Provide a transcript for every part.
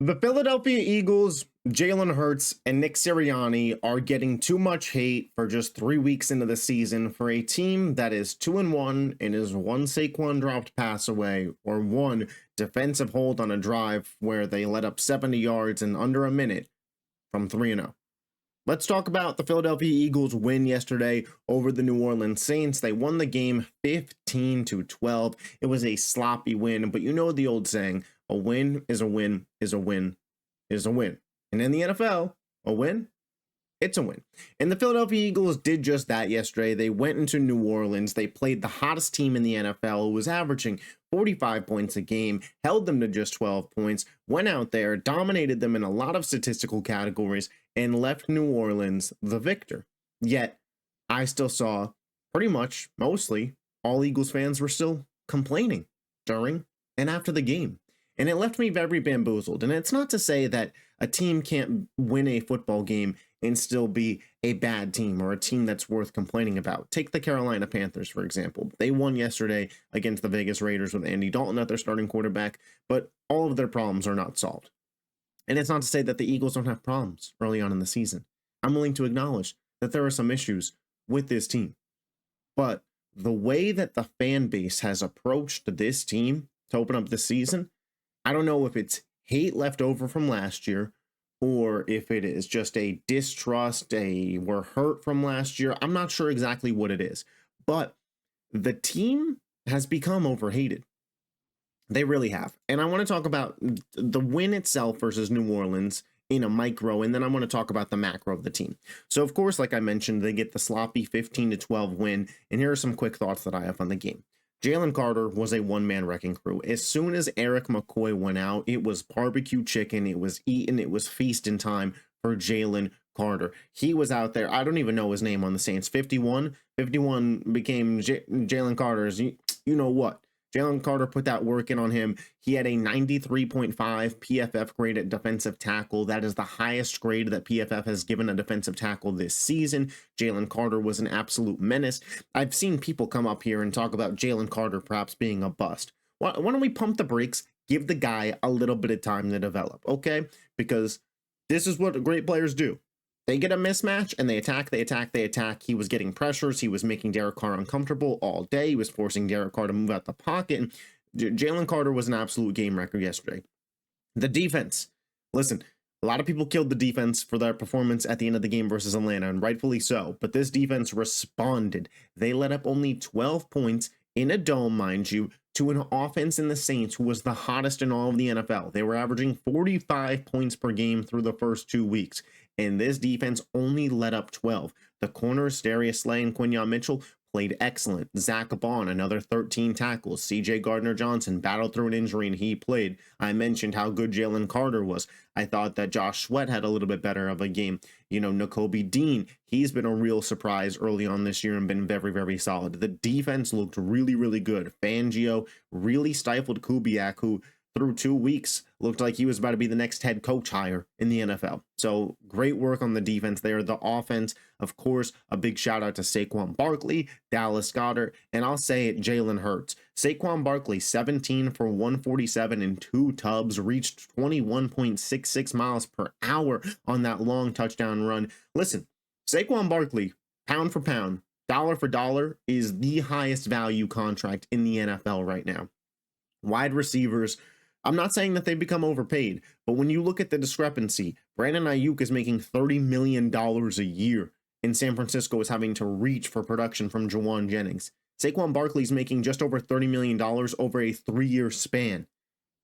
The Philadelphia Eagles, Jalen Hurts, and Nick Sirianni are getting too much hate for just 3 weeks into the season for a team that is 2-1 and is one Saquon dropped pass away or one defensive hold on a drive where they let up 70 yards in under a minute from 3-0. Let's talk about the Philadelphia Eagles win yesterday over the New Orleans Saints. They won the game 15-12. It was a sloppy win, but you know the old saying, a win is a win is a win is a win. And in the NFL, a win, it's a win. And the Philadelphia Eagles did just that yesterday. They went into New Orleans. They played the hottest team in the NFL, who was averaging 45 points a game, held them to just 12 points, went out there, dominated them in a lot of statistical categories, and left New Orleans the victor. Yet, I still saw pretty much, mostly, all Eagles fans were still complaining during and after the game. And it left me very bamboozled. And it's not to say that a team can't win a football game and still be a bad team or a team that's worth complaining about. Take the Carolina Panthers, for example. They won yesterday against the Vegas Raiders with Andy Dalton at their starting quarterback, but all of their problems are not solved. And it's not to say that the Eagles don't have problems early on in the season. I'm willing to acknowledge that there are some issues with this team. But the way that the fan base has approached this team to open up the season, I don't know if it's hate left over from last year or if it is just a distrust, we're hurt from last year. I'm not sure exactly what it is, but the team has become overhated. They really have. And I want to talk about the win itself versus New Orleans in a micro, and then I want to talk about the macro of the team. So, of course, like I mentioned, they get the sloppy 15-12 win, and here are some quick thoughts that I have on the game. Jalen Carter was a one-man wrecking crew. As soon as Eric McCoy went out, it was barbecue chicken, it was eaten, it was feasting time for Jalen Carter. He was out there. I don't even know his name on the Saints. 51 became Jalen Carter's, you know what. Jalen Carter put that work in on him. He had a 93.5 PFF grade at defensive tackle. That is the highest grade that PFF has given a defensive tackle this season. Jalen Carter was an absolute menace. I've seen people come up here and talk about Jalen Carter perhaps being a bust. Why don't we pump the brakes, give the guy a little bit of time to develop, okay? Because this is what great players do. They get a mismatch and they attack. He was getting pressures. He was making Derek Carr uncomfortable all day. He was forcing Derek Carr to move out the pocket. And Jalen Carter was an absolute game wrecker yesterday. The defense. Listen, a lot of people killed the defense for their performance at the end of the game versus Atlanta, and rightfully so. But this defense responded. They let up only 12 points in a dome, mind you, to an offense in the Saints who was the hottest in all of the NFL. They were averaging 45 points per game through the first 2 weeks. And this defense only let up 12. The corners, Darius Slay and Quinyon Mitchell, played excellent. Zach Bond, another 13 tackles. CJ Gardner-Johnson battled through an injury and he played. I mentioned how good Jalen Carter was. I thought that Josh Sweat had a little bit better of a game. You know, Nakobe Dean, he's been a real surprise early on this year and been very, very solid. The defense looked really, really good. Fangio really stifled Kubiak, who through 2 weeks looked like he was about to be the next head coach hire in the NFL. So great work on the defense there. The offense, of course, a big shout out to Saquon Barkley, Dallas Goedert, and I'll say it, Jalen Hurts. Saquon Barkley, 17 for 147 and 2 tubs, reached 21.66 miles per hour on that long touchdown run. Listen, Saquon Barkley, pound for pound, dollar for dollar, is the highest value contract in the NFL right now. Wide receivers, I'm not saying that they become overpaid, but when you look at the discrepancy, Brandon Ayuk is making $30 million a year, and San Francisco is having to reach for production from Jawan Jennings. Saquon Barkley's making just over $30 million over a 3-year span,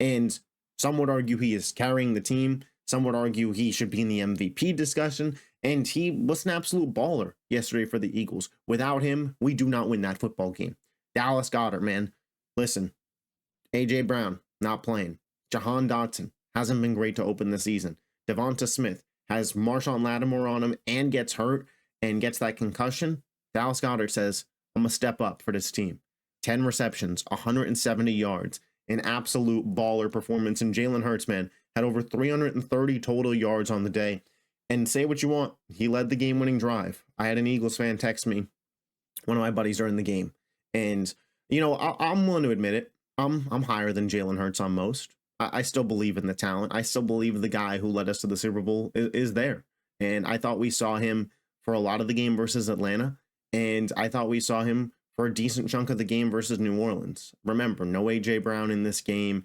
and some would argue he is carrying the team. Some would argue he should be in the MVP discussion, and he was an absolute baller yesterday for the Eagles. Without him, we do not win that football game. Dallas Goedert, man, listen, A.J. Brown, not playing. Jahan Dotson hasn't been great to open the season. Devonta Smith has Marshawn Lattimore on him and gets hurt and gets that concussion. Dallas Goedert says, I'm going to step up for this team. 10 receptions, 170 yards, an absolute baller performance. And Jalen Hurts, man, had over 330 total yards on the day. And say what you want, he led the game-winning drive. I had an Eagles fan text me, one of my buddies during the game. And, you know, I'm willing to admit it. I'm higher than Jalen Hurts on most. I still believe in the talent. I still believe the guy who led us to the Super Bowl is there. And I thought we saw him for a lot of the game versus Atlanta. And I thought we saw him for a decent chunk of the game versus New Orleans. Remember, no A.J. Brown in this game.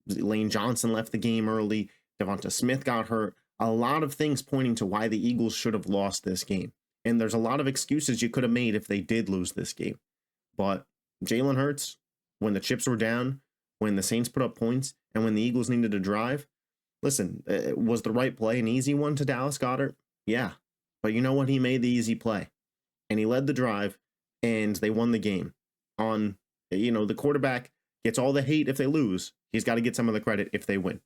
Lane Johnson left the game early. Devonta Smith got hurt. A lot of things pointing to why the Eagles should have lost this game. And there's a lot of excuses you could have made if they did lose this game. But Jalen Hurts, when the chips were down, when the Saints put up points, and when the Eagles needed to drive, listen, was the right play an easy one to Dallas Goedert? Yeah. But you know what? He made the easy play. And he led the drive, and they won the game. On, the quarterback gets all the hate if they lose. He's got to get some of the credit if they win.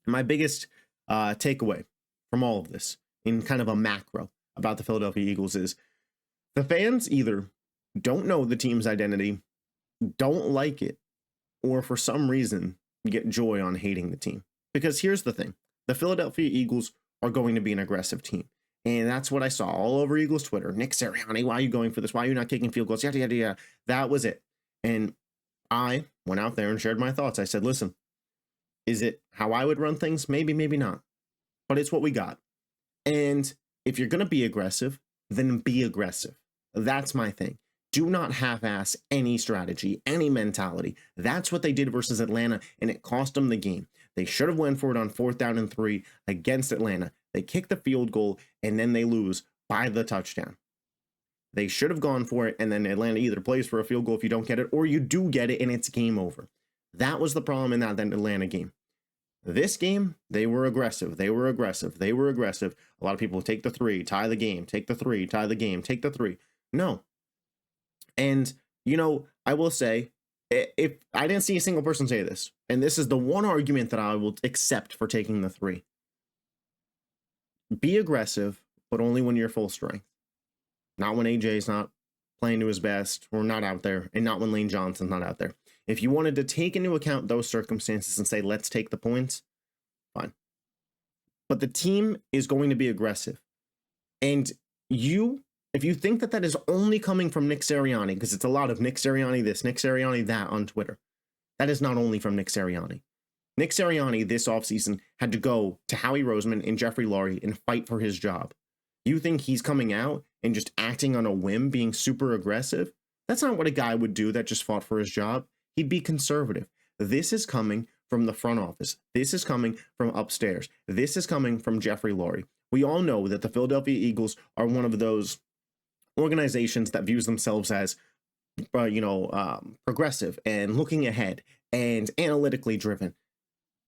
My biggest takeaway from all of this, in kind of a macro about the Philadelphia Eagles, is the fans either don't know the team's identity, don't like it, or for some reason get joy on hating the team. Because here's the thing. The Philadelphia Eagles are going to be an aggressive team. And that's what I saw all over Eagles Twitter. Nick Sirianni, why are you going for this? Why are you not kicking field goals? Yada, yada, yada. That was it. And I went out there and shared my thoughts. I said, listen, is it how I would run things? Maybe, maybe not. But it's what we got. And if you're going to be aggressive, then be aggressive. That's my thing. Do not half-ass any strategy, any mentality. That's what they did versus Atlanta, and it cost them the game. They should have went for it on 4th down and 3 against Atlanta. They kick the field goal, and then they lose by the touchdown. They should have gone for it, and then Atlanta either plays for a field goal if you don't get it, or you do get it, and it's game over. That was the problem in that Atlanta game. This game, they were aggressive. They were aggressive. They were aggressive. A lot of people take the 3, tie the game, take the 3, tie the game, take the 3. No. And, I will say, if I didn't see a single person say this, and this is the one argument that I will accept for taking the 3. Be aggressive, but only when you're full strength. Not when AJ's not playing to his best or not out there, and not when Lane Johnson's not out there. If you wanted to take into account those circumstances and say, let's take the points, fine. But the team is going to be aggressive. And if you think that is only coming from Nick Sirianni, because it's a lot of Nick Sirianni this, Nick Sirianni that on Twitter, that is not only from Nick Sirianni. Nick Sirianni this offseason had to go to Howie Roseman and Jeffrey Lurie and fight for his job. You think he's coming out and just acting on a whim, being super aggressive? That's not what a guy would do that just fought for his job. He'd be conservative. This is coming from the front office. This is coming from upstairs. This is coming from Jeffrey Lurie. We all know that the Philadelphia Eagles are one of those organizations that views themselves as, progressive and looking ahead and analytically driven.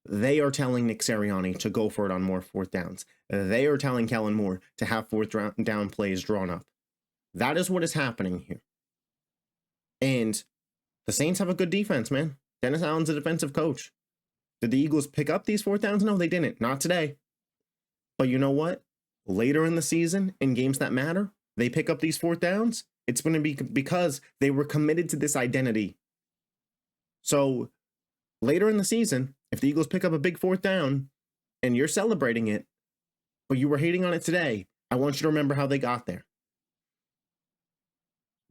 They are telling Nick Sirianni to go for it on more 4th downs. They are telling Kellen Moore to have 4th down plays drawn up. That is what is happening here. And the Saints have a good defense, man. Dennis Allen's a defensive coach. Did the Eagles pick up these 4th downs? No, they didn't. Not today. But you know what? Later in the season, in games that matter, they pick up these 4th downs. It's going to be because they were committed to this identity. So later in the season, if the Eagles pick up a big 4th down and you're celebrating it, but you were hating on it today, I want you to remember how they got there.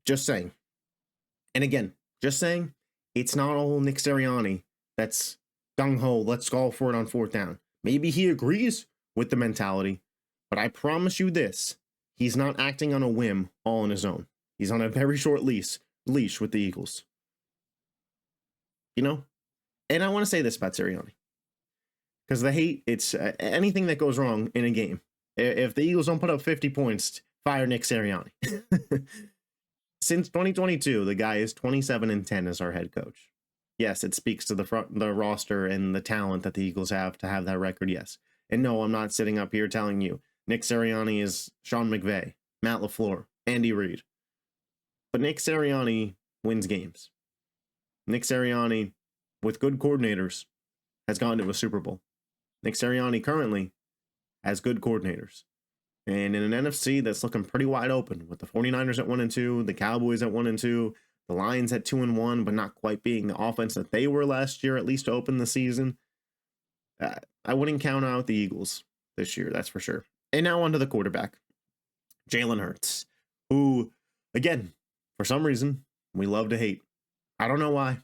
Just saying. And again, just saying, it's not all Nick Sirianni that's gung-ho, let's go for it on 4th down. Maybe he agrees with the mentality, but I promise you this, he's not acting on a whim all on his own. He's on a very short leash with the Eagles. And I want to say this about Sirianni, because the hate, it's anything that goes wrong in a game. If the Eagles don't put up 50 points, fire Nick Sirianni. Since 2022, the guy is 27-10 as our head coach. Yes, it speaks to the roster and the talent that the Eagles have to have that record, yes. And no, I'm not sitting up here telling you Nick Sirianni is Sean McVay, Matt LaFleur, Andy Reid. But Nick Sirianni wins games. Nick Sirianni, with good coordinators, has gone to a Super Bowl. Nick Sirianni currently has good coordinators. And in an NFC that's looking pretty wide open, with the 49ers at 1-2, the Cowboys at 1-2, the Lions at 2-1, but not quite being the offense that they were last year, at least to open the season, I wouldn't count out the Eagles this year, that's for sure. And now on to the quarterback, Jalen Hurts, who, again, for some reason, we love to hate. I don't know why,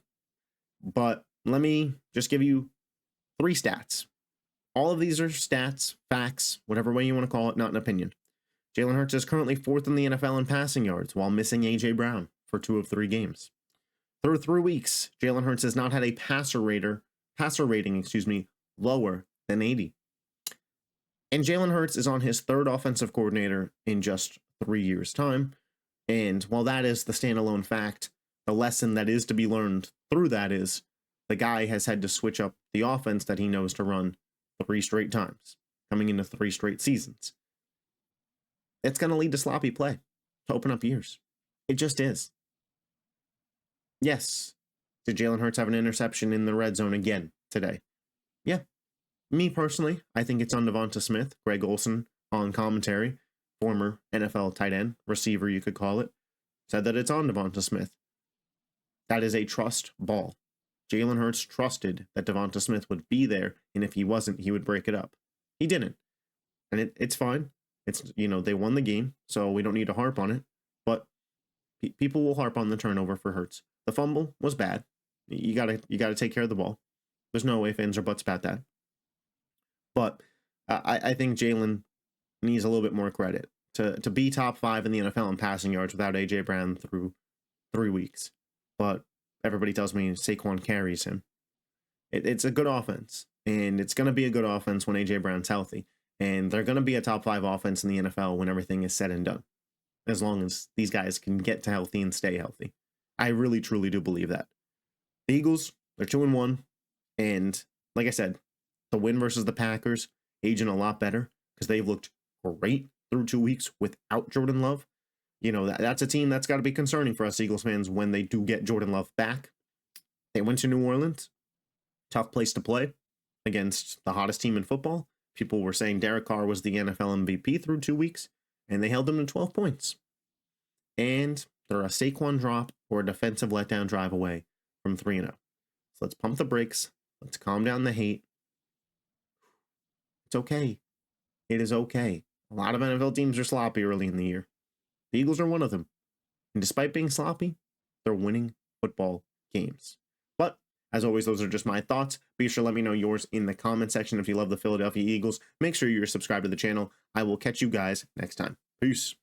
but let me just give you Three stats. All of these are stats, facts, whatever way you want to call it, not an opinion. Jalen Hurts is currently 4th in the NFL in passing yards while missing A.J. Brown for 2 of 3 games. Through 3 weeks, Jalen Hurts has not had a passer rating, lower than 80. And Jalen Hurts is on his 3rd offensive coordinator in just 3 years' time. And while that is the standalone fact, the lesson that is to be learned through that is the guy has had to switch up the offense that he knows to run 3 straight times, coming into 3 straight seasons. It's going to lead to sloppy play to open up years. It just is. Yes. Did Jalen Hurts have an interception in the red zone again today? Yeah. Me personally, I think it's on Devonta Smith. Greg Olsen on commentary, former NFL tight end, receiver you could call it, said that it's on Devonta Smith. That is a trust ball. Jalen Hurts trusted that Devonta Smith would be there, and if he wasn't, he would break it up. He didn't. And it's fine. It's, they won the game, so we don't need to harp on it. But people will harp on the turnover for Hurts. The fumble was bad. You gotta take care of the ball. There's no ifs, ands, or buts about that. But I think Jalen needs a little bit more credit to be top 5 in the NFL in passing yards without A.J. Brown through 3 weeks. But everybody tells me Saquon carries him. It's a good offense, and it's going to be a good offense when A.J. Brown's healthy. And they're going to be a top 5 offense in the NFL when everything is said and done, as long as these guys can get to healthy and stay healthy. I really, truly do believe that. The Eagles, they're 2-1. And like I said, the win versus the Packers, aging a lot better because they've looked great through 2 weeks without Jordan Love. That's a team that's got to be concerning for us Eagles fans when they do get Jordan Love back. They went to New Orleans. Tough place to play against the hottest team in football. People were saying Derek Carr was the NFL MVP through 2 weeks, and they held him to 12 points. And they're a Saquon drop or a defensive letdown drive away from 3-0. So let's pump the brakes. Let's calm down the hate. It's okay. It is okay. A lot of NFL teams are sloppy early in the year. The Eagles are one of them. And despite being sloppy, they're winning football games. But as always, those are just my thoughts. Be sure to let me know yours in the comment section. If you love the Philadelphia Eagles, make sure you're subscribed to the channel. I will catch you guys next time. Peace.